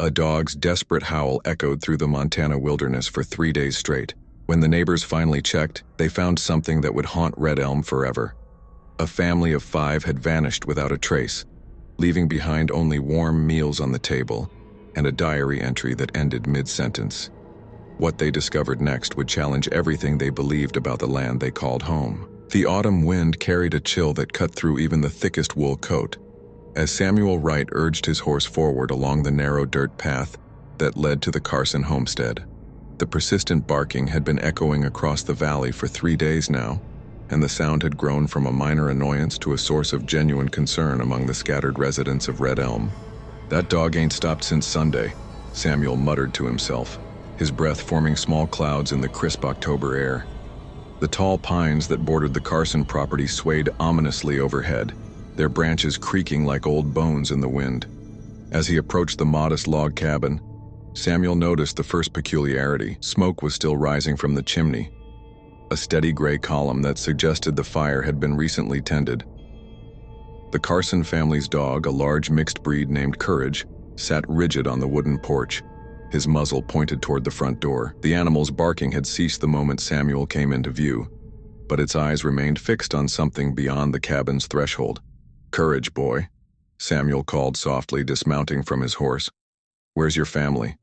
A dog's desperate howl echoed through the Montana wilderness for 3 days straight. When the neighbors finally checked, they found something that would haunt Red Elm forever. A family of 5 had vanished without a trace, leaving behind only warm meals on the table and a diary entry that ended mid-sentence. What they discovered next would challenge everything they believed about the land they called home. The autumn wind carried a chill that cut through even the thickest wool coat. As Samuel Wright urged his horse forward along the narrow dirt path that led to the Carson homestead, the persistent barking had been echoing across the valley for 3 days now, and the sound had grown from a minor annoyance to a source of genuine concern among the scattered residents of Red Elm. "That dog ain't stopped since Sunday," Samuel muttered to himself, his breath forming small clouds in the crisp October air. The tall pines that bordered the Carson property swayed ominously overhead, their branches creaking like old bones in the wind. As he approached the modest log cabin, Samuel noticed the first peculiarity. Smoke was still rising from the chimney, a steady gray column that suggested the fire had been recently tended. The Carson family's dog, a large mixed breed named Courage, sat rigid on the wooden porch, his muzzle pointed toward the front door. The animal's barking had ceased the moment Samuel came into view, but its eyes remained fixed on something beyond the cabin's threshold. "Courage, boy," Samuel called softly, dismounting from his horse. "Where's your family?"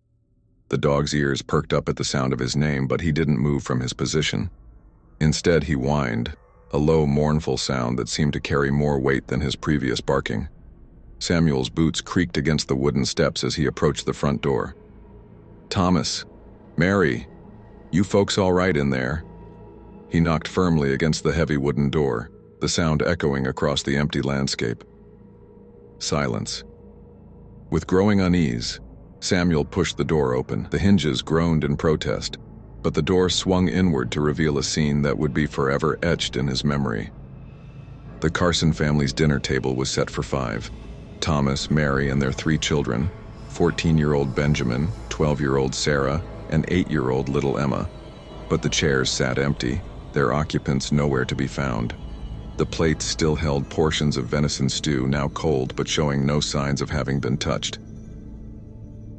The dog's ears perked up at the sound of his name, but he didn't move from his position. Instead, he whined, a low, mournful sound that seemed to carry more weight than his previous barking. Samuel's boots creaked against the wooden steps as he approached the front door. "Thomas, Mary, you folks all right in there?" He knocked firmly against the heavy wooden door, the sound echoing across the empty landscape. Silence. With growing unease, Samuel pushed the door open. The hinges groaned in protest, but the door swung inward to reveal a scene that would be forever etched in his memory. The Carson family's dinner table was set for 5. Thomas, Mary, and their 3 children, 14-year-old Benjamin, 12-year-old Sarah, and 8-year-old little Emma. But the chairs sat empty, their occupants nowhere to be found. The plates still held portions of venison stew, now cold but showing no signs of having been touched.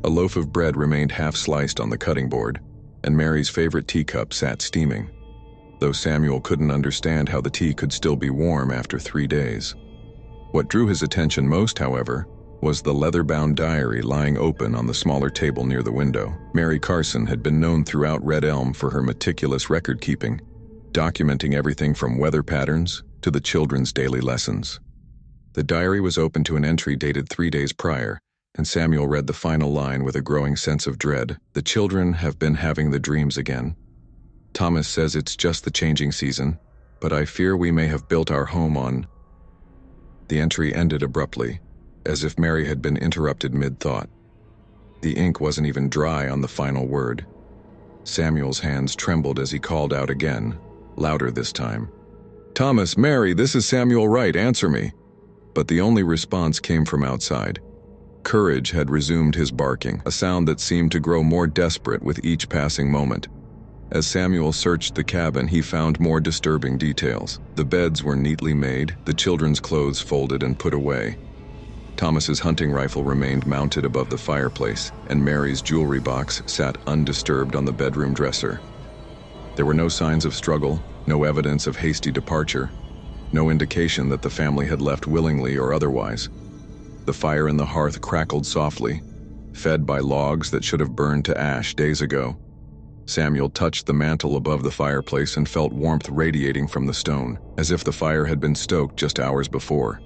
A loaf of bread remained half-sliced on the cutting board, and Mary's favorite teacup sat steaming, though Samuel couldn't understand how the tea could still be warm after 3 days. What drew his attention most, however, was the leather-bound diary lying open on the smaller table near the window. Mary Carson had been known throughout Red Elm for her meticulous record-keeping, documenting everything from weather patterns to the children's daily lessons. The diary was open to an entry dated 3 days prior, and Samuel read the final line with a growing sense of dread. "The children have been having the dreams again. Thomas says it's just the changing season, but I fear we may have built our home on..." The entry ended abruptly, as if Mary had been interrupted mid-thought. The ink wasn't even dry on the final word. Samuel's hands trembled as he called out again, louder this time. "Thomas, Mary, this is Samuel Wright, answer me." But the only response came from outside. Courage had resumed his barking, a sound that seemed to grow more desperate with each passing moment. As Samuel searched the cabin, he found more disturbing details. The beds were neatly made, the children's clothes folded and put away. Thomas's hunting rifle remained mounted above the fireplace, and Mary's jewelry box sat undisturbed on the bedroom dresser. There were no signs of struggle, no evidence of hasty departure, no indication that the family had left willingly or otherwise. The fire in the hearth crackled softly, fed by logs that should have burned to ash days ago. Samuel touched the mantel above the fireplace and felt warmth radiating from the stone, as if the fire had been stoked just hours before.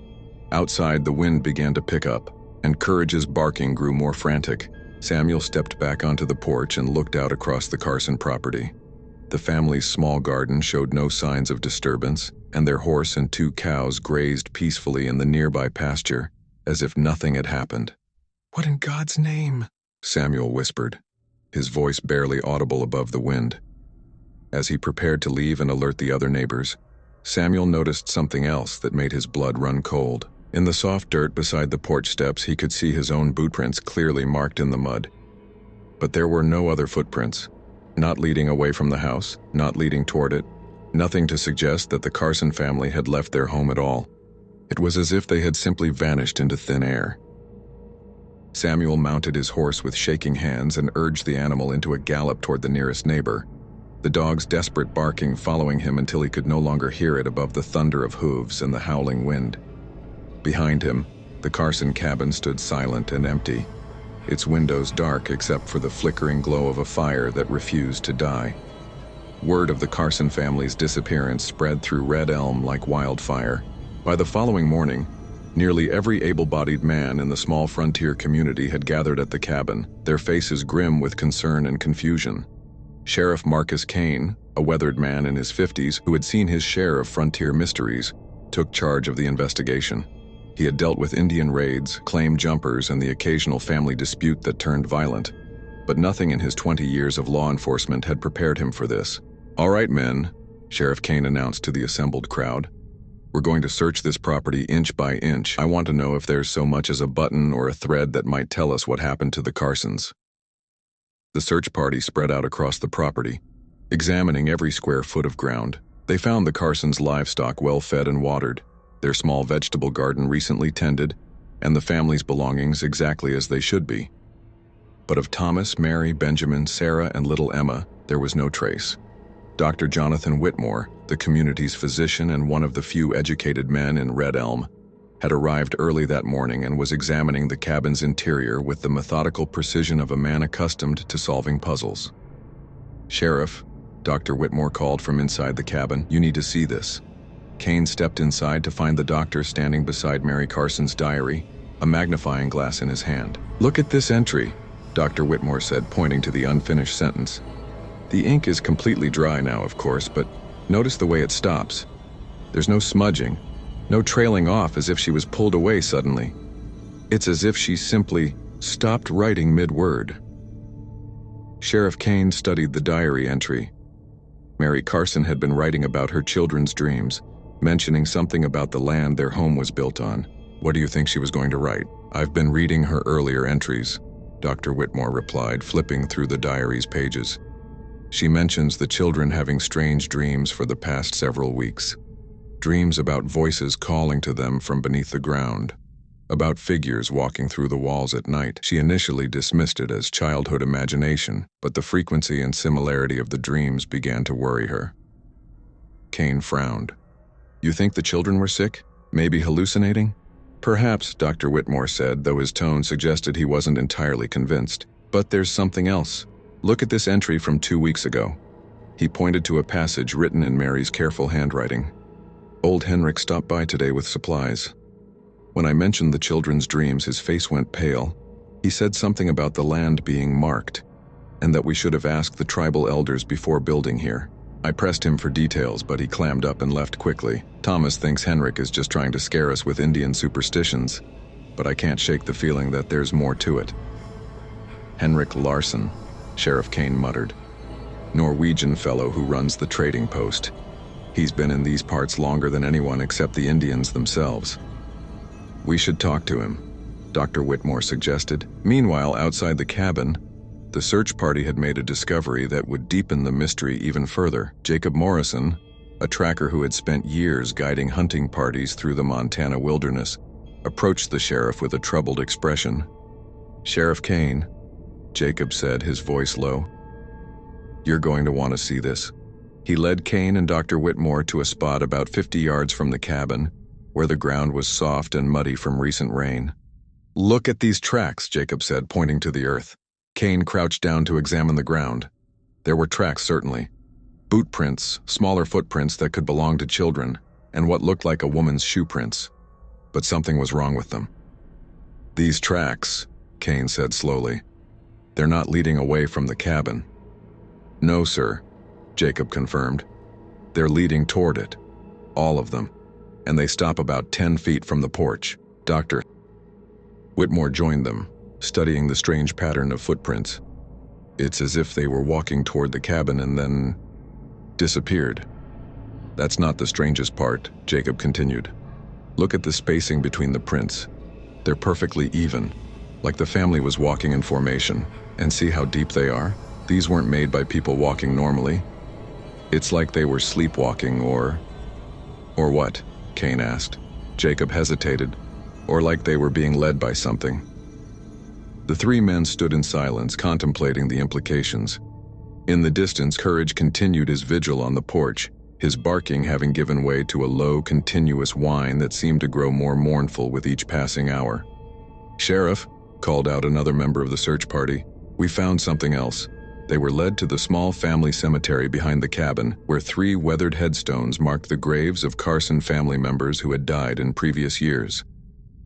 Outside, the wind began to pick up, and Courage's barking grew more frantic. Samuel stepped back onto the porch and looked out across the Carson property. The family's small garden showed no signs of disturbance, and their horse and 2 cows grazed peacefully in the nearby pasture, as if nothing had happened. "What in God's name?" Samuel whispered, his voice barely audible above the wind. As he prepared to leave and alert the other neighbors, Samuel noticed something else that made his blood run cold. In the soft dirt beside the porch steps, he could see his own bootprints clearly marked in the mud. But there were no other footprints, not leading away from the house, not leading toward it, nothing to suggest that the Carson family had left their home at all. It was as if they had simply vanished into thin air. Samuel mounted his horse with shaking hands and urged the animal into a gallop toward the nearest neighbor, the dog's desperate barking following him until he could no longer hear it above the thunder of hooves and the howling wind. Behind him, the Carson cabin stood silent and empty, its windows dark except for the flickering glow of a fire that refused to die. Word of the Carson family's disappearance spread through Red Elm like wildfire. By the following morning, nearly every able-bodied man in the small frontier community had gathered at the cabin, their faces grim with concern and confusion. Sheriff Marcus Kane, a weathered man in his 50s who had seen his share of frontier mysteries, took charge of the investigation. He had dealt with Indian raids, claim jumpers, and the occasional family dispute that turned violent. But nothing in his 20 years of law enforcement had prepared him for this. "All right, men," Sheriff Kane announced to the assembled crowd. "We're going to search this property inch by inch. I want to know if there's so much as a button or a thread that might tell us what happened to the Carsons." The search party spread out across the property, examining every square foot of ground. They found the Carsons' livestock well fed and watered, their small vegetable garden recently tended, and the family's belongings exactly as they should be. But of Thomas, Mary, Benjamin, Sarah, and little Emma, there was no trace. Dr. Jonathan Whitmore, the community's physician and one of the few educated men in Red Elm, had arrived early that morning and was examining the cabin's interior with the methodical precision of a man accustomed to solving puzzles. "Sheriff," Dr. Whitmore called from inside the cabin, "you need to see this." Kane stepped inside to find the doctor standing beside Mary Carson's diary, a magnifying glass in his hand. "Look at this entry," Dr. Whitmore said, pointing to the unfinished sentence. "The ink is completely dry now, of course, but notice the way it stops. There's no smudging, no trailing off as if she was pulled away suddenly. It's as if she simply stopped writing mid-word." Sheriff Kane studied the diary entry. Mary Carson had been writing about her children's dreams, mentioning something about the land their home was built on. "What do you think she was going to write?" "I've been reading her earlier entries," Dr. Whitmore replied, flipping through the diary's pages. "She mentions the children having strange dreams for the past several weeks. Dreams about voices calling to them from beneath the ground, about figures walking through the walls at night." She initially dismissed it as childhood imagination, but the frequency and similarity of the dreams began to worry her. Kane frowned. "You think the children were sick? Maybe hallucinating?" "Perhaps," Dr. Whitmore said, though his tone suggested he wasn't entirely convinced. "But there's something else. Look at this entry from 2 weeks ago." He pointed to a passage written in Mary's careful handwriting. "Old Henrik stopped by today with supplies. When I mentioned the children's dreams, his face went pale. He said something about the land being marked, and that we should have asked the tribal elders before building here. I pressed him for details, but he clammed up and left quickly. Thomas thinks Henrik is just trying to scare us with Indian superstitions, but I can't shake the feeling that there's more to it." "Henrik Larsson," Sheriff Kane muttered. "Norwegian fellow who runs the trading post. He's been in these parts longer than anyone except the Indians themselves." "We should talk to him," Dr. Whitmore suggested. Meanwhile, outside the cabin, the search party had made a discovery that would deepen the mystery even further. Jacob Morrison, a tracker who had spent years guiding hunting parties through the Montana wilderness, approached the sheriff with a troubled expression. "Sheriff Kane," Jacob said, his voice low, "you're going to want to see this." He led Kane and Dr. Whitmore to a spot about 50 yards from the cabin, where the ground was soft and muddy from recent rain. "Look at these tracks," Jacob said, pointing to the earth. Kane crouched down to examine the ground. There were tracks, certainly. Boot prints, smaller footprints that could belong to children, and what looked like a woman's shoe prints. But something was wrong with them. "These tracks," Kane said slowly, "they're not leading away from the cabin." "No, sir," Jacob confirmed. "They're leading toward it. All of them. And they stop about 10 feet from the porch." Dr. Whitmore joined them, studying the strange pattern of footprints. "It's as if they were walking toward the cabin and then disappeared." "That's not the strangest part," Jacob continued. "Look at the spacing between the prints. They're perfectly even, like the family was walking in formation. And see how deep they are? These weren't made by people walking normally. It's like they were sleepwalking or what?" Kane asked. Jacob hesitated. "Or like they were being led by something." The three men stood in silence, contemplating the implications. In the distance, Courage continued his vigil on the porch, his barking having given way to a low, continuous whine that seemed to grow more mournful with each passing hour. "Sheriff," called out another member of the search party, "we found something else." They were led to the small family cemetery behind the cabin, where 3 weathered headstones marked the graves of Carson family members who had died in previous years.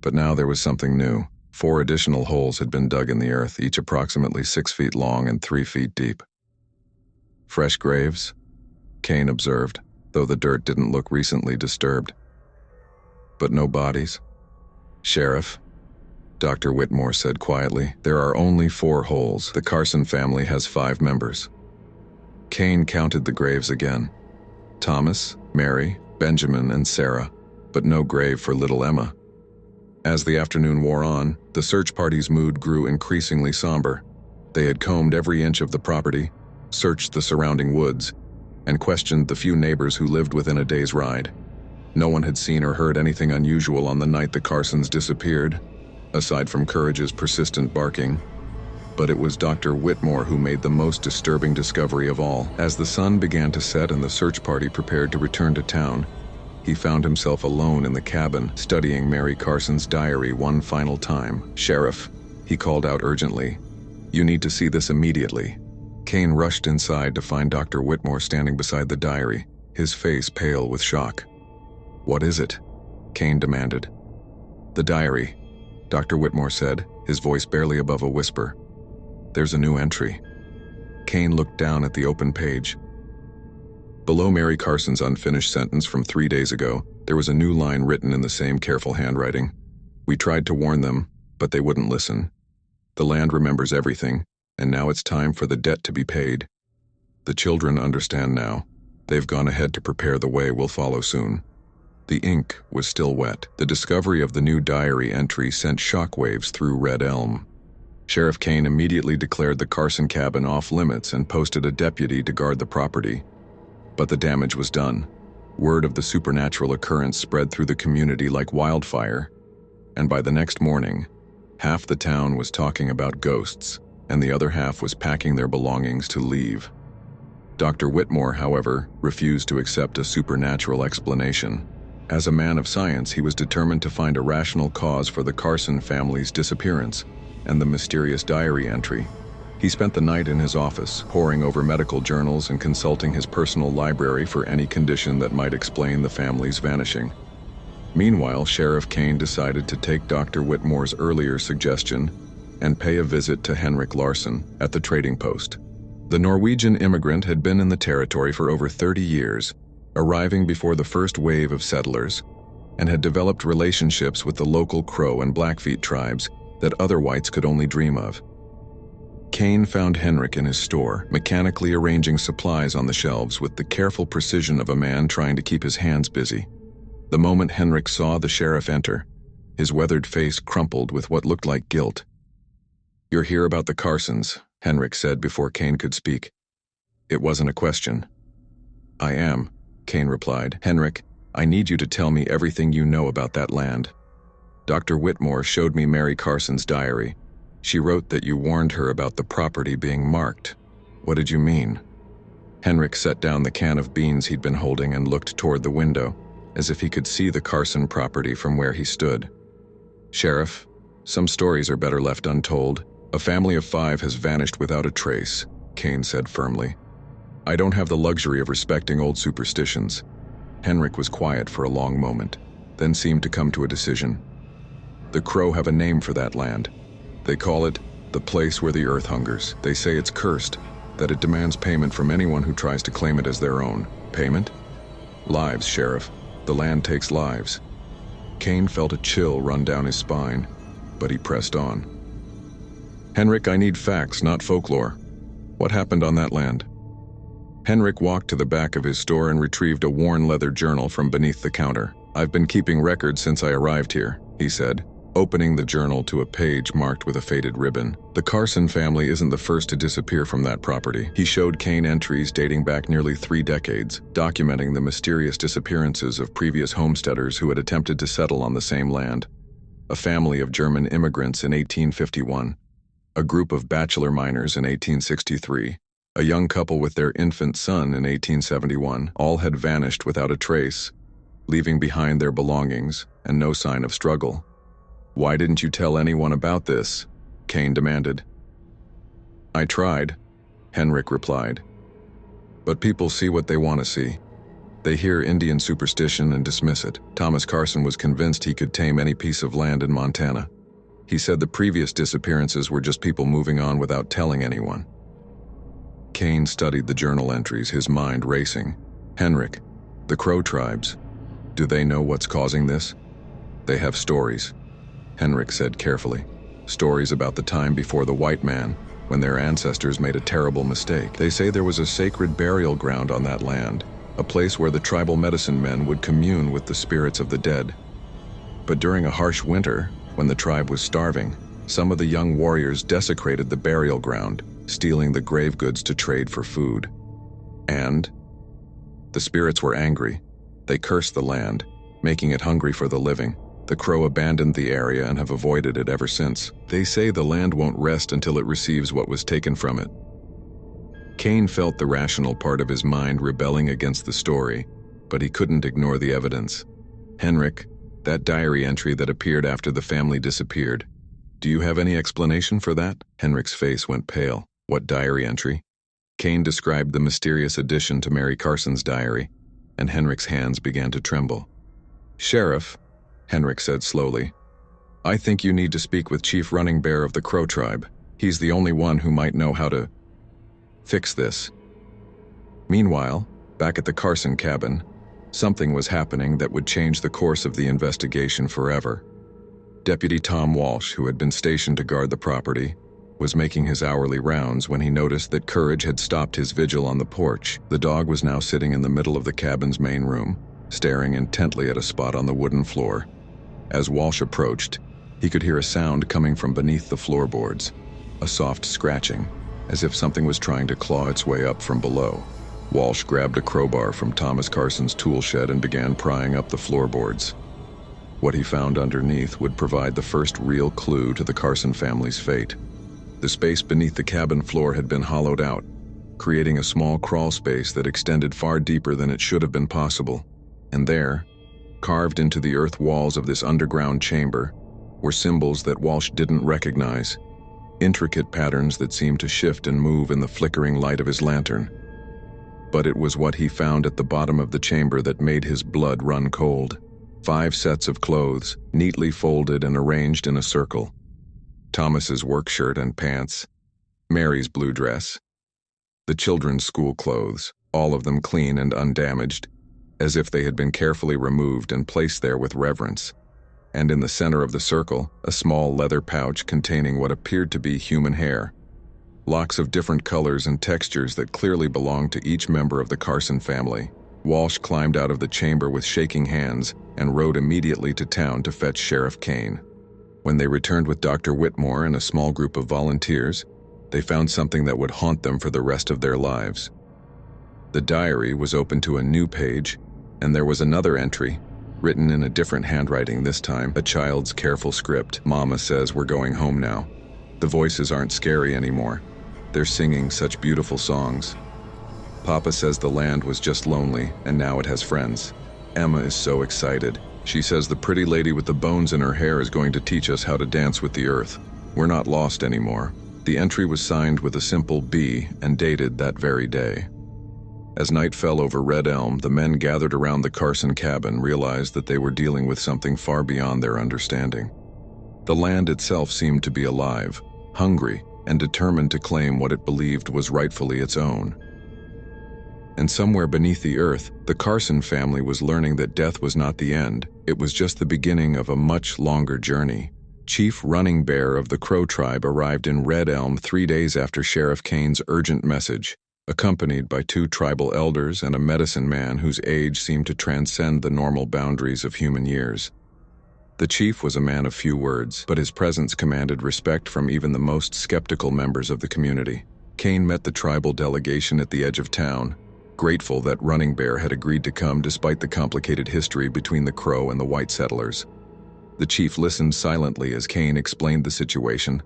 But now there was something new. 4 additional holes had been dug in the earth, each approximately 6 feet long and 3 feet deep. "Fresh graves?" Kane observed, though the dirt didn't look recently disturbed. "But no bodies?" "Sheriff," Dr. Whitmore said quietly, "there are only 4 holes. The Carson family has 5 members." Kane counted the graves again. Thomas, Mary, Benjamin, and Sarah, but no grave for little Emma. As the afternoon wore on, the search party's mood grew increasingly somber. They had combed every inch of the property, searched the surrounding woods, and questioned the few neighbors who lived within a day's ride. No one had seen or heard anything unusual on the night the Carsons disappeared, aside from Courage's persistent barking. But it was Dr. Whitmore who made the most disturbing discovery of all. As the sun began to set and the search party prepared to return to town, he found himself alone in the cabin, studying Mary Carson's diary one final time. "Sheriff," he called out urgently, "you need to see this immediately." Kane rushed inside to find Dr. Whitmore standing beside the diary, his face pale with shock. "What is it?" Kane demanded. "The diary," Dr. Whitmore said, his voice barely above a whisper. "There's a new entry." Kane looked down at the open page. Below Mary Carson's unfinished sentence from 3 days ago, there was a new line written in the same careful handwriting. "We tried to warn them, but they wouldn't listen. The land remembers everything, and now it's time for the debt to be paid. The children understand now. They've gone ahead to prepare the way we'll follow soon." The ink was still wet. The discovery of the new diary entry sent shockwaves through Red Elm. Sheriff Kane immediately declared the Carson cabin off limits and posted a deputy to guard the property. But the damage was done. Word of the supernatural occurrence spread through the community like wildfire, and by the next morning, half the town was talking about ghosts, and the other half was packing their belongings to leave. Dr. Whitmore, however, refused to accept a supernatural explanation. As a man of science, he was determined to find a rational cause for the Carson family's disappearance and the mysterious diary entry. He spent the night in his office, poring over medical journals and consulting his personal library for any condition that might explain the family's vanishing. Meanwhile, Sheriff Kane decided to take Dr. Whitmore's earlier suggestion and pay a visit to Henrik Larsson at the trading post. The Norwegian immigrant had been in the territory for over 30 years, arriving before the first wave of settlers, and had developed relationships with the local Crow and Blackfeet tribes that other whites could only dream of. Kane found Henrik in his store, mechanically arranging supplies on the shelves with the careful precision of a man trying to keep his hands busy. The moment Henrik saw the sheriff enter, his weathered face crumpled with what looked like guilt. "You're here about the Carsons," Henrik said before Kane could speak. It wasn't a question. "I am," Kane replied. "Henrik, I need you to tell me everything you know about that land. Dr. Whitmore showed me Mary Carson's diary. She wrote that you warned her about the property being marked. What did you mean?" Henrik set down the can of beans he'd been holding and looked toward the window, as if he could see the Carson property from where he stood. "Sheriff, some stories are better left untold. A family of 5 has vanished without a trace," Kane said firmly. "I don't have the luxury of respecting old superstitions." Henrik was quiet for a long moment, then seemed to come to a decision. "The Crow have a name for that land. They call it the place where the earth hungers. They say it's cursed, that it demands payment from anyone who tries to claim it as their own. Payment? Lives, Sheriff. The land takes lives." Kane felt a chill run down his spine, but he pressed on. "Henrik, I need facts, not folklore. What happened on that land?" Henrik walked to the back of his store and retrieved a worn leather journal from beneath the counter. "I've been keeping records since I arrived here," he said, opening the journal to a page marked with a faded ribbon. "The Carson family isn't the first to disappear from that property." He showed Kane entries dating back nearly 3 decades, documenting the mysterious disappearances of previous homesteaders who had attempted to settle on the same land. A family of German immigrants in 1851, a group of bachelor miners in 1863, a young couple with their infant son in 1871, all had vanished without a trace, leaving behind their belongings and no sign of struggle. "Why didn't you tell anyone about this?" Kane demanded. "I tried," Henrik replied. "But people see what they want to see. They hear Indian superstition and dismiss it." Thomas Carson was convinced he could tame any piece of land in Montana. He said the previous disappearances were just people moving on without telling anyone. Kane studied the journal entries, his mind racing. "Henrik, the Crow tribes, do they know what's causing this?" "They have stories," Henrik said carefully. "Stories about the time before the white man, when their ancestors made a terrible mistake. They say there was a sacred burial ground on that land, a place where the tribal medicine men would commune with the spirits of the dead. But during a harsh winter, when the tribe was starving, some of the young warriors desecrated the burial ground, stealing the grave goods to trade for food. And the spirits were angry. They cursed the land, making it hungry for the living. The Crow abandoned the area and have avoided it ever since. They say the land won't rest until it receives what was taken from it." Kane felt the rational part of his mind rebelling against the story, but he couldn't ignore the evidence. "Henrik, that diary entry that appeared after the family disappeared, do you have any explanation for that?" Henrik's face went pale. "What diary entry?" Kane described the mysterious addition to Mary Carson's diary, and Henrik's hands began to tremble. "Sheriff," Henrik said slowly, "I think you need to speak with Chief Running Bear of the Crow tribe. He's the only one who might know how to fix this." Meanwhile, back at the Carson cabin, something was happening that would change the course of the investigation forever. Deputy Tom Walsh, who had been stationed to guard the property, was making his hourly rounds when he noticed that Courage had stopped his vigil on the porch. The dog was now sitting in the middle of the cabin's main room, staring intently at a spot on the wooden floor. As Walsh approached, he could hear a sound coming from beneath the floorboards, a soft scratching, as if something was trying to claw its way up from below. Walsh grabbed a crowbar from Thomas Carson's tool shed and began prying up the floorboards. What he found underneath would provide the first real clue to the Carson family's fate. The space beneath the cabin floor had been hollowed out, creating a small crawl space that extended far deeper than it should have been possible. And there, carved into the earth walls of this underground chamber, were symbols that Walsh didn't recognize, intricate patterns that seemed to shift and move in the flickering light of his lantern. But it was what he found at the bottom of the chamber that made his blood run cold. 5 sets of clothes, neatly folded and arranged in a circle. Thomas's work shirt and pants, Mary's blue dress, the children's school clothes, all of them clean and undamaged, as if they had been carefully removed and placed there with reverence. And in the center of the circle, a small leather pouch containing what appeared to be human hair. Locks of different colors and textures that clearly belonged to each member of the Carson family. Walsh climbed out of the chamber with shaking hands and rode immediately to town to fetch Sheriff Kane. When they returned with Dr. Whitmore and a small group of volunteers, they found something that would haunt them for the rest of their lives. The diary was open to a new page, and there was another entry, written in a different handwriting this time, a child's careful script. "Mama says we're going home now. The voices aren't scary anymore. They're singing such beautiful songs. Papa says the land was just lonely, and now it has friends. Emma is so excited. She says the pretty lady with the bones in her hair is going to teach us how to dance with the earth. We're not lost anymore." The entry was signed with a simple B and dated that very day. As night fell over Red Elm, the men gathered around the Carson cabin realized that they were dealing with something far beyond their understanding. The land itself seemed to be alive, hungry, and determined to claim what it believed was rightfully its own. And somewhere beneath the earth, the Carson family was learning that death was not the end. It was just the beginning of a much longer journey. Chief Running Bear of the Crow tribe arrived in Red Elm 3 days after Sheriff Kane's urgent message, accompanied by 2 tribal elders and a medicine man whose age seemed to transcend the normal boundaries of human years. The chief was a man of few words, but his presence commanded respect from even the most skeptical members of the community. Kane met the tribal delegation at the edge of town, grateful that Running Bear had agreed to come despite the complicated history between the Crow and the white settlers. The chief listened silently as Kane explained the situation.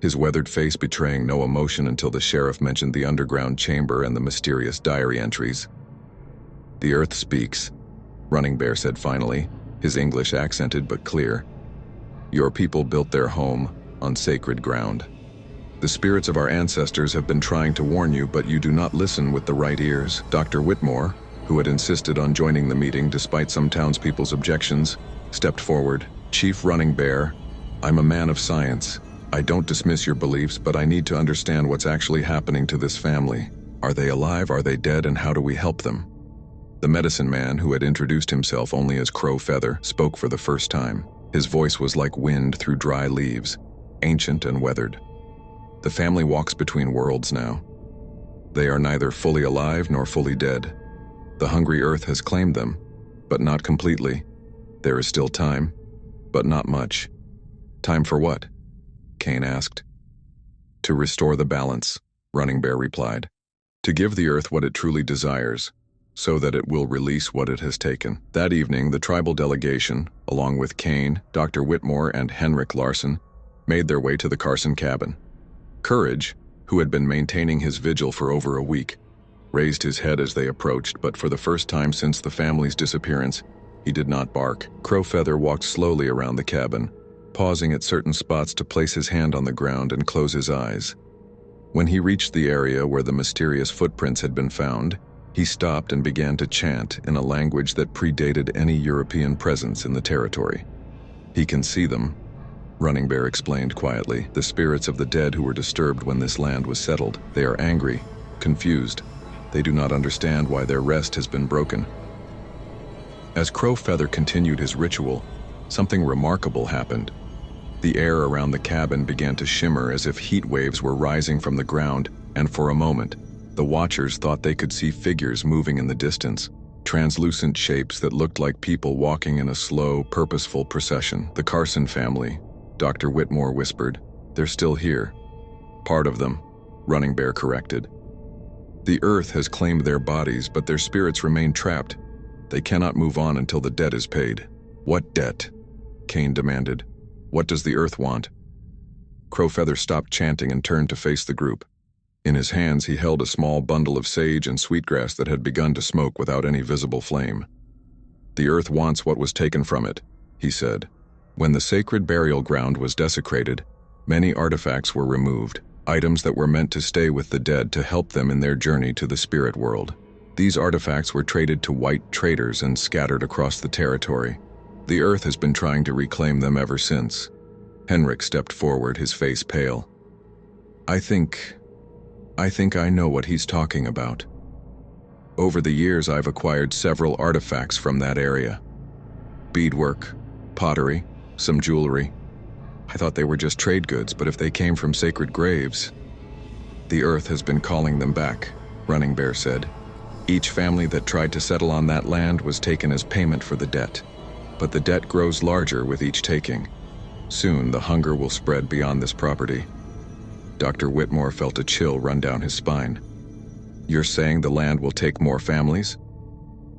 his weathered face betraying no emotion until the sheriff mentioned the underground chamber and the mysterious diary entries. "The earth speaks," Running Bear said finally, his English accented but clear. "Your people built their home on sacred ground. The spirits of our ancestors have been trying to warn you, but you do not listen with the right ears." Dr. Whitmore, who had insisted on joining the meeting despite some townspeople's objections, stepped forward. "Chief Running Bear, I'm a man of science. I don't dismiss your beliefs, but I need to understand what's actually happening to this family. Are they alive, are they dead, and how do we help them?" The medicine man, who had introduced himself only as Crow Feather, spoke for the first time. His voice was like wind through dry leaves, ancient and weathered. "The family walks between worlds now. They are neither fully alive nor fully dead. The hungry earth has claimed them, but not completely. There is still time, but not much." "Time for what?" Kane asked. "To restore the balance," Running Bear replied. "To give the earth what it truly desires, so that it will release what it has taken." That evening, the tribal delegation, along with Kane, Dr. Whitmore, and Henrik Larson, made their way to the Carson cabin. Courage, who had been maintaining his vigil for over a week, raised his head as they approached, but for the first time since the family's disappearance, he did not bark. Crow Feather walked slowly around the cabin, pausing at certain spots to place his hand on the ground and close his eyes. When he reached the area where the mysterious footprints had been found, he stopped and began to chant in a language that predated any European presence in the territory. "He can see them," Running Bear explained quietly, "the spirits of the dead who were disturbed when this land was settled. They are angry, confused. They do not understand why their rest has been broken." As Crow Feather continued his ritual, something remarkable happened. The air around the cabin began to shimmer as if heat waves were rising from the ground, and for a moment, the watchers thought they could see figures moving in the distance, translucent shapes that looked like people walking in a slow, purposeful procession. "The Carson family," Dr. Whitmore whispered. "They're still here." "Part of them," Running Bear corrected. "The earth has claimed their bodies, but their spirits remain trapped. They cannot move on until the debt is paid." "What debt?" Kane demanded. "What does the earth want?" Crow Feather stopped chanting and turned to face the group. In his hands he held a small bundle of sage and sweetgrass that had begun to smoke without any visible flame. "The earth wants what was taken from it," he said. "When the sacred burial ground was desecrated, many artifacts were removed, items that were meant to stay with the dead to help them in their journey to the spirit world. These artifacts were traded to white traders and scattered across the territory. The earth has been trying to reclaim them ever since." Henrik stepped forward, his face pale. I think I know what he's talking about. Over the years, I've acquired several artifacts from that area. Beadwork, pottery, some jewelry. I thought they were just trade goods, but if they came from sacred graves..." "The earth has been calling them back," Running Bear said. "Each family that tried to settle on that land was taken as payment for the debt. But the debt grows larger with each taking. Soon the hunger will spread beyond this property." Dr. Whitmore felt a chill run down his spine. "You're saying the land will take more families?"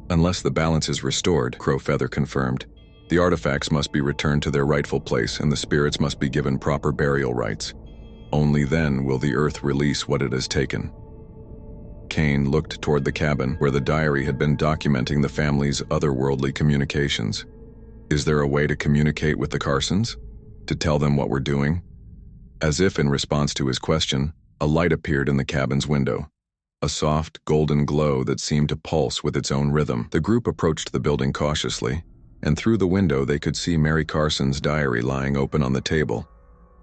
"Unless the balance is restored," Crow Feather confirmed. "The artifacts must be returned to their rightful place, and the spirits must be given proper burial rites. Only then will the earth release what it has taken." Kane looked toward the cabin, where the diary had been documenting the family's otherworldly communications. "Is there a way to communicate with the Carsons? To tell them what we're doing?" As if in response to his question, a light appeared in the cabin's window. A soft, golden glow that seemed to pulse with its own rhythm. The group approached the building cautiously, and through the window they could see Mary Carson's diary lying open on the table,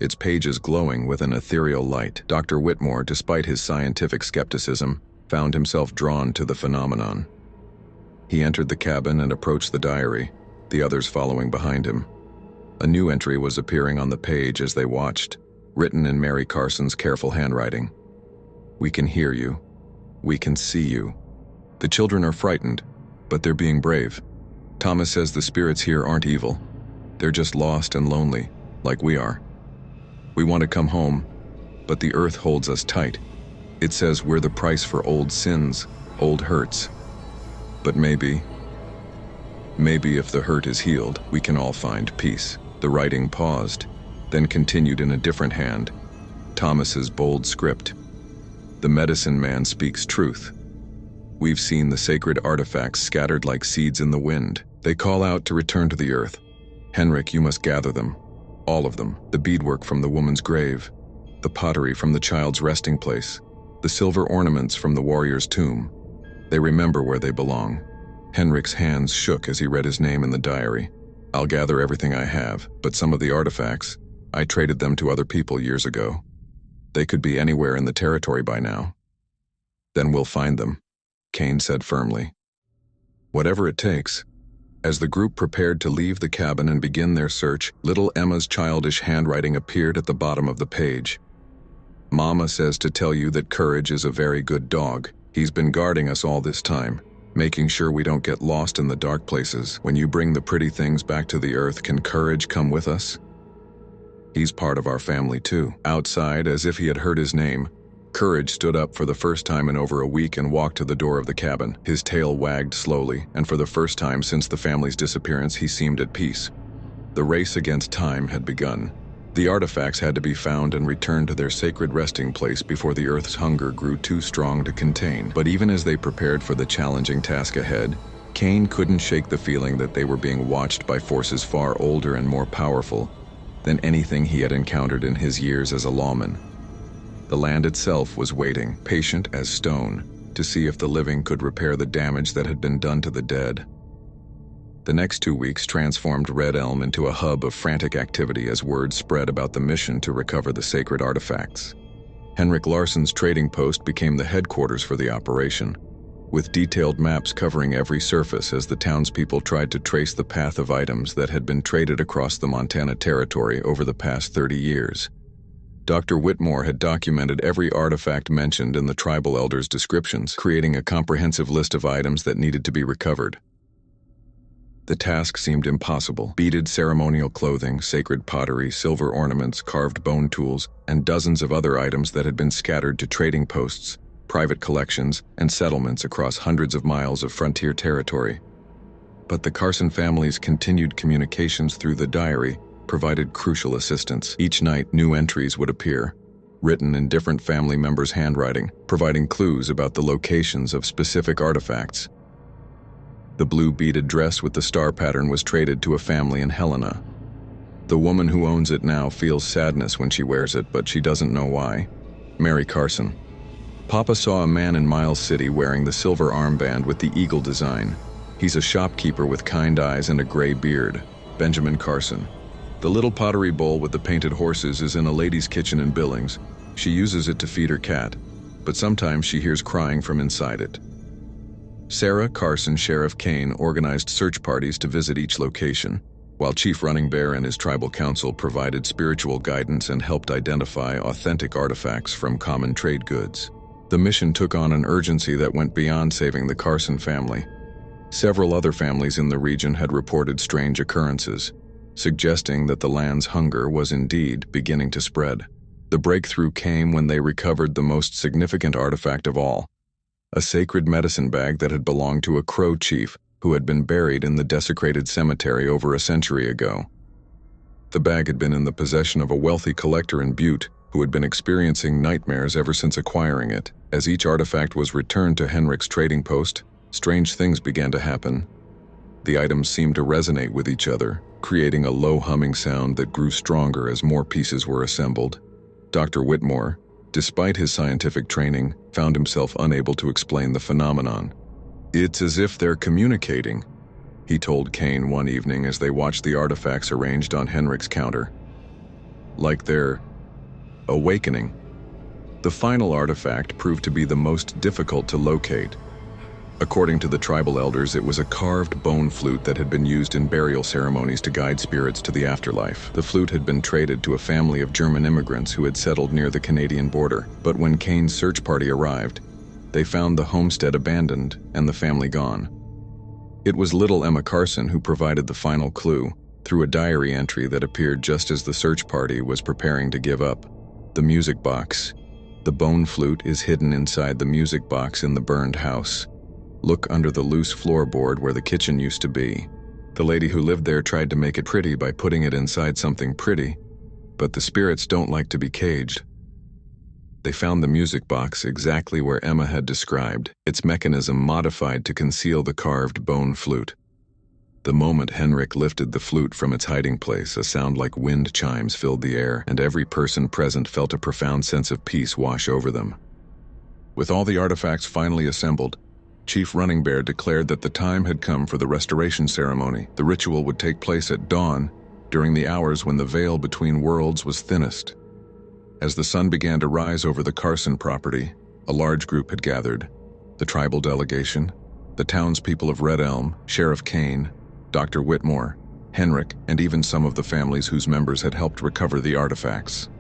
its pages glowing with an ethereal light. Dr. Whitmore, despite his scientific skepticism, found himself drawn to the phenomenon. He entered the cabin and approached the diary, the others following behind him. A new entry was appearing on the page as they watched, written in Mary Carson's careful handwriting. "We can hear you. We can see you. The children are frightened, but they're being brave. Thomas says the spirits here aren't evil. They're just lost and lonely, like we are. We want to come home, but the earth holds us tight. It says we're the price for old sins, old hurts. But maybe if the hurt is healed, we can all find peace." The writing paused, then continued in a different hand. Thomas's bold script. The medicine man speaks truth. We've seen the sacred artifacts scattered like seeds in the wind. They call out to return to the earth. Henrik, you must gather them. All of them. The beadwork from the woman's grave, the pottery from the child's resting place, the silver ornaments from the warrior's tomb. They remember where they belong. Henrik's hands shook as he read his name in the diary. I'll gather everything I have, but some of the artifacts, I traded them to other people years ago. They could be anywhere in the territory by now. Then we'll find them, Kane said firmly. Whatever it takes. As the group prepared to leave the cabin and begin their search, little Emma's childish handwriting appeared at the bottom of the page. Mama says to tell you that Courage is a very good dog. He's been guarding us all this time, making sure we don't get lost in the dark places. When you bring the pretty things back to the earth, can Courage come with us? He's part of our family too. Outside, as if he had heard his name, Courage stood up for the first time in over a week and walked to the door of the cabin. His tail wagged slowly, and for the first time since the family's disappearance, he seemed at peace. The race against time had begun. The artifacts had to be found and returned to their sacred resting place before the Earth's hunger grew too strong to contain. But even as they prepared for the challenging task ahead, Kane couldn't shake the feeling that they were being watched by forces far older and more powerful than anything he had encountered in his years as a lawman. The land itself was waiting, patient as stone, to see if the living could repair the damage that had been done to the dead. The next 2 weeks transformed Red Elm into a hub of frantic activity as word spread about the mission to recover the sacred artifacts. Henrik Larsson's trading post became the headquarters for the operation, with detailed maps covering every surface as the townspeople tried to trace the path of items that had been traded across the Montana territory over the past 30 years. Dr. Whitmore had documented every artifact mentioned in the tribal elders' descriptions, creating a comprehensive list of items that needed to be recovered. The task seemed impossible. Beaded ceremonial clothing, sacred pottery, silver ornaments, carved bone tools, and dozens of other items that had been scattered to trading posts, private collections, and settlements across hundreds of miles of frontier territory. But the Carson family's continued communications through the diary provided crucial assistance. Each night, new entries would appear, written in different family members' handwriting, providing clues about the locations of specific artifacts. The blue beaded dress with the star pattern was traded to a family in Helena. The woman who owns it now feels sadness when she wears it, but she doesn't know why. Mary Carson. Papa saw a man in Miles City wearing the silver armband with the eagle design. He's a shopkeeper with kind eyes and a gray beard. Benjamin Carson. The little pottery bowl with the painted horses is in a lady's kitchen in Billings. She uses it to feed her cat, but sometimes she hears crying from inside it. Sarah Carson, Sheriff Kane, organized search parties to visit each location, while Chief Running Bear and his tribal council provided spiritual guidance and helped identify authentic artifacts from common trade goods. The mission took on an urgency that went beyond saving the Carson family. Several other families in the region had reported strange occurrences, suggesting that the land's hunger was indeed beginning to spread. The breakthrough came when they recovered the most significant artifact of all, a sacred medicine bag that had belonged to a Crow chief who had been buried in the desecrated cemetery over a century ago. The bag had been in the possession of a wealthy collector in Butte who had been experiencing nightmares ever since acquiring it. As each artifact was returned to Henrik's trading post, strange things began to happen. The items seemed to resonate with each other, creating a low humming sound that grew stronger as more pieces were assembled. Dr. Whitmore, despite his scientific training, found himself unable to explain the phenomenon. "It's as if they're communicating," he told Kane one evening as they watched the artifacts arranged on Henrik's counter. "Like they're awakening." The final artifact proved to be the most difficult to locate. According to the tribal elders, it was a carved bone flute that had been used in burial ceremonies to guide spirits to the afterlife. The flute had been traded to a family of German immigrants who had settled near the Canadian border, but when Kane's search party arrived, they found the homestead abandoned and the family gone. It was little Emma Carson who provided the final clue, through a diary entry that appeared just as the search party was preparing to give up. The music box. The bone flute is hidden inside the music box in the burned house. Look under the loose floorboard where the kitchen used to be. The lady who lived there tried to make it pretty by putting it inside something pretty, but the spirits don't like to be caged. They found the music box exactly where Emma had described, its mechanism modified to conceal the carved bone flute. The moment Henrik lifted the flute from its hiding place, a sound like wind chimes filled the air, and every person present felt a profound sense of peace wash over them. With all the artifacts finally assembled, Chief Running Bear declared that the time had come for the restoration ceremony. The ritual would take place at dawn, during the hours when the veil between worlds was thinnest. As the sun began to rise over the Carson property, a large group had gathered. The tribal delegation, the townspeople of Red Elm, Sheriff Kane, Dr. Whitmore, Henrik, and even some of the families whose members had helped recover the artifacts.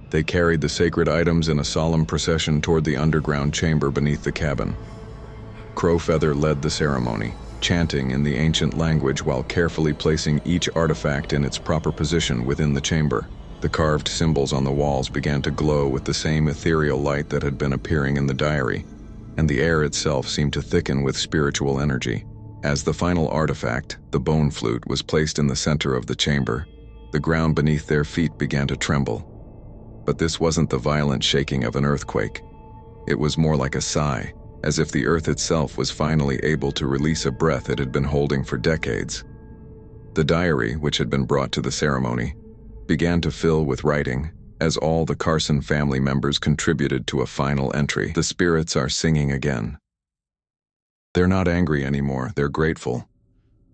They carried the sacred items in a solemn procession toward the underground chamber beneath the cabin. Crowfeather led the ceremony, chanting in the ancient language while carefully placing each artifact in its proper position within the chamber. The carved symbols on the walls began to glow with the same ethereal light that had been appearing in the diary, and the air itself seemed to thicken with spiritual energy. As the final artifact, the bone flute, was placed in the center of the chamber, the ground beneath their feet began to tremble. But this wasn't the violent shaking of an earthquake. It was more like a sigh, as if the earth itself was finally able to release a breath it had been holding for decades. The diary, which had been brought to the ceremony, began to fill with writing, as all the Carson family members contributed to a final entry. The spirits are singing again. They're not angry anymore, they're grateful.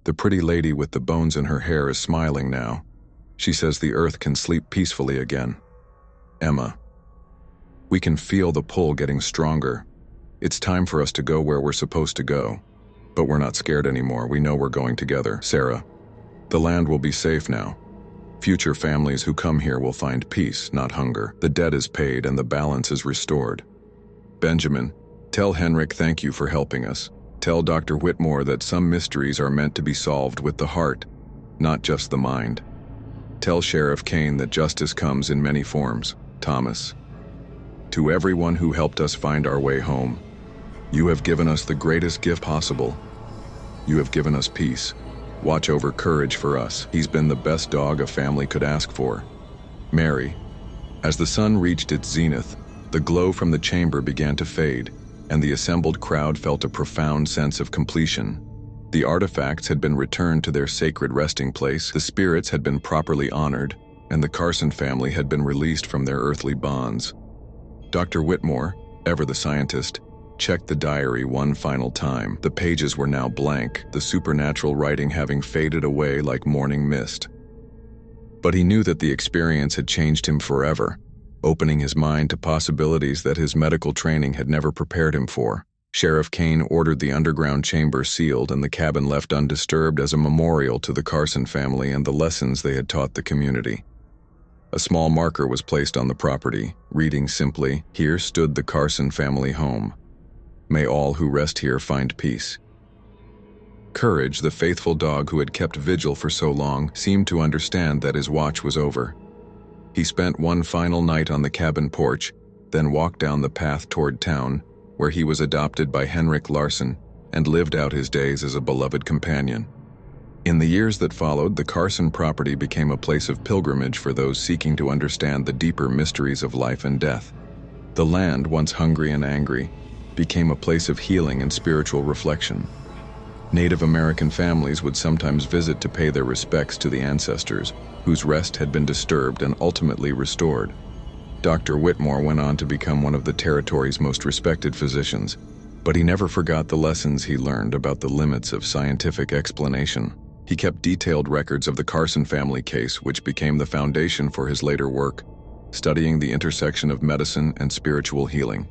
The pretty lady with the bones in her hair is smiling now. She says the earth can sleep peacefully again. Emma. We can feel the pull getting stronger. It's time for us to go where we're supposed to go. But we're not scared anymore, we know we're going together. Sarah. The land will be safe now. Future families who come here will find peace, not hunger. The debt is paid and the balance is restored. Benjamin, tell Henrik thank you for helping us. Tell Dr. Whitmore that some mysteries are meant to be solved with the heart, not just the mind. Tell Sheriff Kane that justice comes in many forms. Thomas. To everyone who helped us find our way home, you have given us the greatest gift possible. You have given us peace. Watch over Courage for us. He's been the best dog a family could ask for. Mary. As the sun reached its zenith, the glow from the chamber began to fade, and the assembled crowd felt a profound sense of completion. The artifacts had been returned to their sacred resting place, the spirits had been properly honored, and the Carson family had been released from their earthly bonds. Dr. Whitmore, ever the scientist, checked the diary one final time. The pages were now blank, the supernatural writing having faded away like morning mist. But he knew that the experience had changed him forever, opening his mind to possibilities that his medical training had never prepared him for. Sheriff Kane ordered the underground chamber sealed and the cabin left undisturbed as a memorial to the Carson family and the lessons they had taught the community. A small marker was placed on the property, reading simply, "Here stood the Carson family home. May all who rest here find peace." Courage, the faithful dog who had kept vigil for so long, seemed to understand that his watch was over. He spent one final night on the cabin porch, then walked down the path toward town, where he was adopted by Henrik Larson and lived out his days as a beloved companion. In the years that followed, the Carson property became a place of pilgrimage for those seeking to understand the deeper mysteries of life and death. The land, once hungry and angry, became a place of healing and spiritual reflection. Native American families would sometimes visit to pay their respects to the ancestors, whose rest had been disturbed and ultimately restored. Dr. Whitmore went on to become one of the territory's most respected physicians, but he never forgot the lessons he learned about the limits of scientific explanation. He kept detailed records of the Carson family case, which became the foundation for his later work, studying the intersection of medicine and spiritual healing.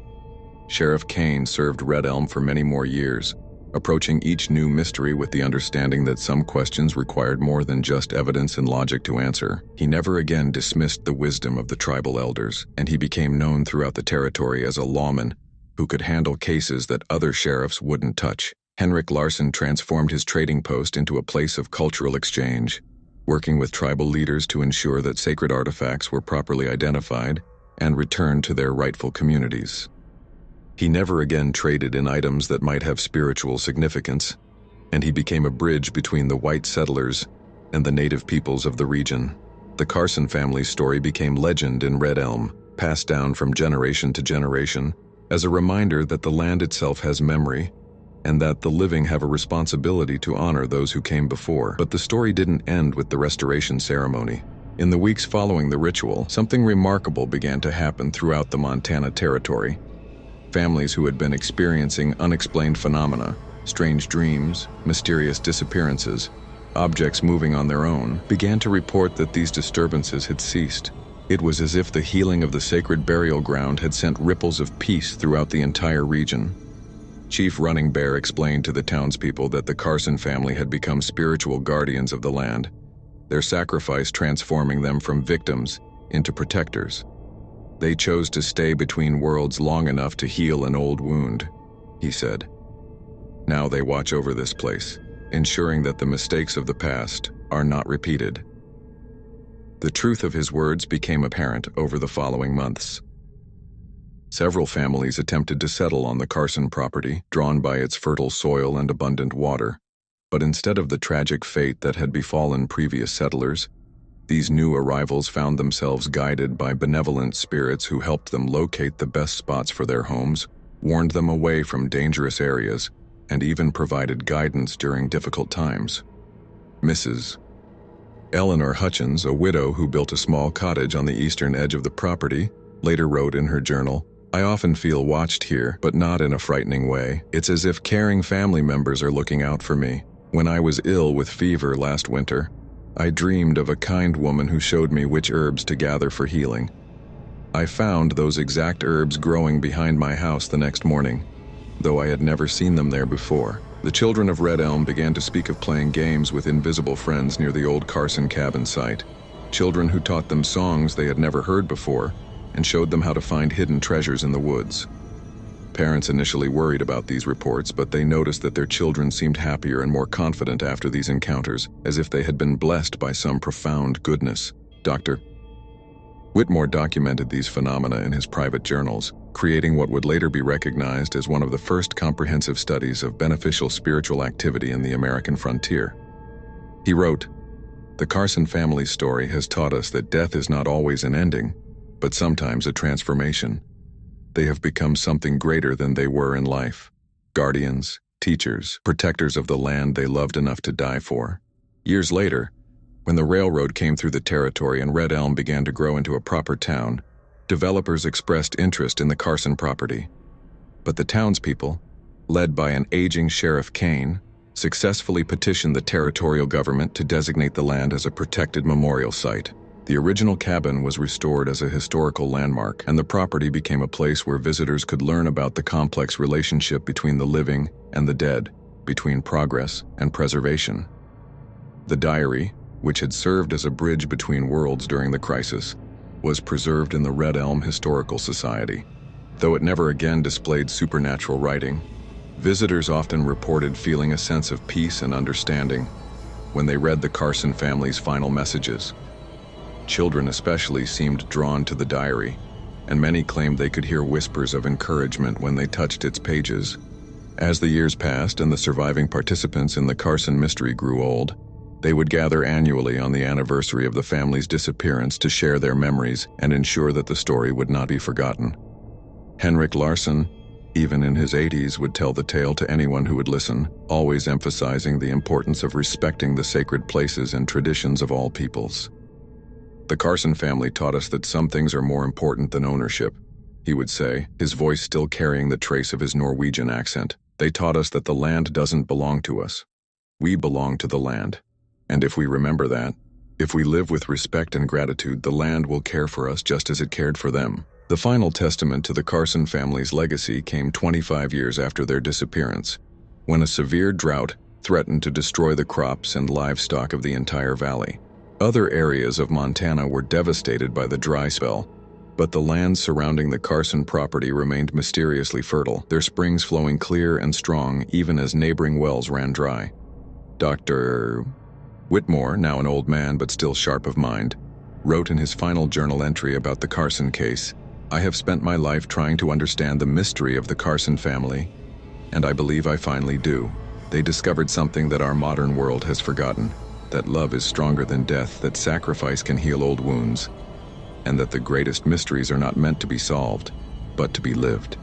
Sheriff Kane served Red Elm for many more years, approaching each new mystery with the understanding that some questions required more than just evidence and logic to answer. He never again dismissed the wisdom of the tribal elders, and he became known throughout the territory as a lawman who could handle cases that other sheriffs wouldn't touch. Henrik Larson transformed his trading post into a place of cultural exchange, working with tribal leaders to ensure that sacred artifacts were properly identified and returned to their rightful communities. He never again traded in items that might have spiritual significance, and he became a bridge between the white settlers and the native peoples of the region. The Carson family's story became legend in Red Elm, passed down from generation to generation, as a reminder that the land itself has memory and that the living have a responsibility to honor those who came before. But the story didn't end with the restoration ceremony. In the weeks following the ritual, something remarkable began to happen throughout the Montana Territory. Families who had been experiencing unexplained phenomena, strange dreams, mysterious disappearances, objects moving on their own, began to report that these disturbances had ceased. It was as if the healing of the sacred burial ground had sent ripples of peace throughout the entire region. Chief Running Bear explained to the townspeople that the Carson family had become spiritual guardians of the land, their sacrifice transforming them from victims into protectors. They chose to stay between worlds long enough to heal an old wound, he said. Now they watch over this place, ensuring that the mistakes of the past are not repeated. The truth of his words became apparent over the following months. Several families attempted to settle on the Carson property, drawn by its fertile soil and abundant water. But instead of the tragic fate that had befallen previous settlers, these new arrivals found themselves guided by benevolent spirits who helped them locate the best spots for their homes, warned them away from dangerous areas, and even provided guidance during difficult times. Mrs. Eleanor Hutchins, a widow who built a small cottage on the eastern edge of the property, later wrote in her journal, "I often feel watched here, but not in a frightening way. It's as if caring family members are looking out for me. When I was ill with fever last winter, I dreamed of a kind woman who showed me which herbs to gather for healing. I found those exact herbs growing behind my house the next morning, though I had never seen them there before." The children of Red Elm began to speak of playing games with invisible friends near the old Carson cabin site, children who taught them songs they had never heard before and showed them how to find hidden treasures in the woods. Parents initially worried about these reports, but they noticed that their children seemed happier and more confident after these encounters, as if they had been blessed by some profound goodness. Dr. Whitmore documented these phenomena in his private journals, creating what would later be recognized as one of the first comprehensive studies of beneficial spiritual activity in the American frontier. He wrote, "The Carson family's story has taught us that death is not always an ending, but sometimes a transformation. They have become something greater than they were in life. Guardians, teachers, protectors of the land they loved enough to die for." Years later, when the railroad came through the territory and Red Elm began to grow into a proper town, developers expressed interest in the Carson property. But the townspeople, led by an aging Sheriff Kane, successfully petitioned the territorial government to designate the land as a protected memorial site. The original cabin was restored as a historical landmark, and the property became a place where visitors could learn about the complex relationship between the living and the dead, between progress and preservation. The diary, which had served as a bridge between worlds during the crisis, was preserved in the Red Elm Historical Society. Though it never again displayed supernatural writing, visitors often reported feeling a sense of peace and understanding when they read the Carson family's final messages. Children especially seemed drawn to the diary, and many claimed they could hear whispers of encouragement when they touched its pages. As the years passed and the surviving participants in the Carson mystery grew old, they would gather annually on the anniversary of the family's disappearance to share their memories and ensure that the story would not be forgotten. Henrik Larsson, even in his 80s, would tell the tale to anyone who would listen, always emphasizing the importance of respecting the sacred places and traditions of all peoples. "The Carson family taught us that some things are more important than ownership," he would say, his voice still carrying the trace of his Norwegian accent. "They taught us that the land doesn't belong to us. We belong to the land. And if we remember that, if we live with respect and gratitude, the land will care for us just as it cared for them." The final testament to the Carson family's legacy came 25 years after their disappearance, when a severe drought threatened to destroy the crops and livestock of the entire valley. Other areas of Montana were devastated by the dry spell, but the lands surrounding the Carson property remained mysteriously fertile, their springs flowing clear and strong even as neighboring wells ran dry. Dr. Whitmore, now an old man but still sharp of mind, wrote in his final journal entry about the Carson case, "I have spent my life trying to understand the mystery of the Carson family, and I believe I finally do. They discovered something that our modern world has forgotten, that love is stronger than death, that sacrifice can heal old wounds, and that the greatest mysteries are not meant to be solved, but to be lived.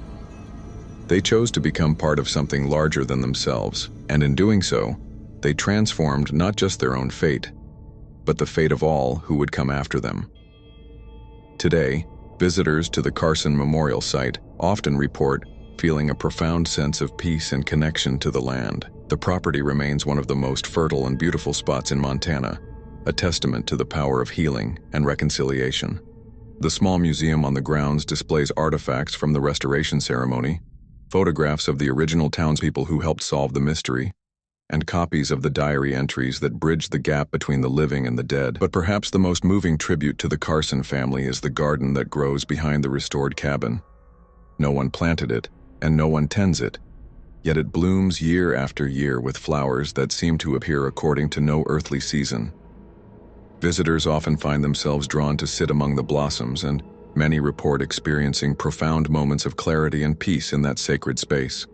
They chose to become part of something larger than themselves, and in doing so, they transformed not just their own fate, but the fate of all who would come after them. Today, visitors to the Carson Memorial Site often report feeling a profound sense of peace and connection to the land. The property remains one of the most fertile and beautiful spots in Montana, a testament to the power of healing and reconciliation. The small museum on the grounds displays artifacts from the restoration ceremony, photographs of the original townspeople who helped solve the mystery, and copies of the diary entries that bridge the gap between the living and the dead. But perhaps the most moving tribute to the Carson family is the garden that grows behind the restored cabin. No one planted it, and no one tends it, yet it blooms year after year with flowers that seem to appear according to no earthly season. Visitors often find themselves drawn to sit among the blossoms, and many report experiencing profound moments of clarity and peace in that sacred space.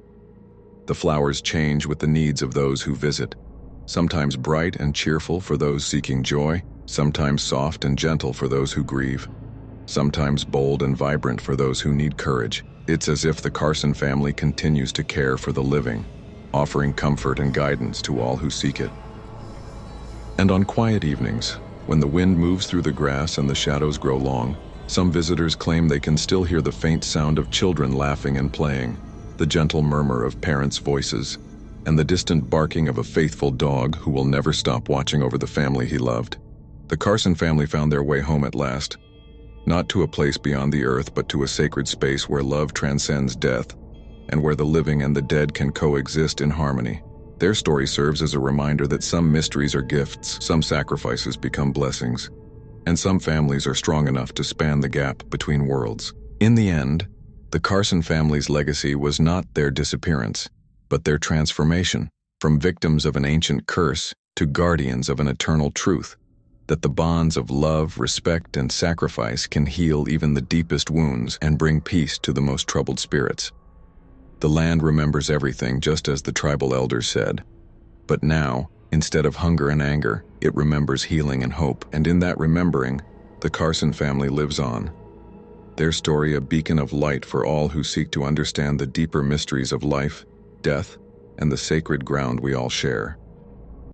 The flowers change with the needs of those who visit, sometimes bright and cheerful for those seeking joy, sometimes soft and gentle for those who grieve, sometimes bold and vibrant for those who need courage. It's as if the Carson family continues to care for the living, offering comfort and guidance to all who seek it. And on quiet evenings, when the wind moves through the grass and the shadows grow long, some visitors claim they can still hear the faint sound of children laughing and playing, the gentle murmur of parents' voices, and the distant barking of a faithful dog who will never stop watching over the family he loved. The Carson family found their way home at last, not to a place beyond the earth, but to a sacred space where love transcends death, and where the living and the dead can coexist in harmony. Their story serves as a reminder that some mysteries are gifts, some sacrifices become blessings, and some families are strong enough to span the gap between worlds. In the end, the Carson family's legacy was not their disappearance, but their transformation, from victims of an ancient curse to guardians of an eternal truth, that the bonds of love, respect, and sacrifice can heal even the deepest wounds and bring peace to the most troubled spirits. The land remembers everything, just as the tribal elders said. But now, instead of hunger and anger, it remembers healing and hope, and in that remembering, the Carson family lives on. Their story a beacon of light for all who seek to understand the deeper mysteries of life, death, and the sacred ground we all share.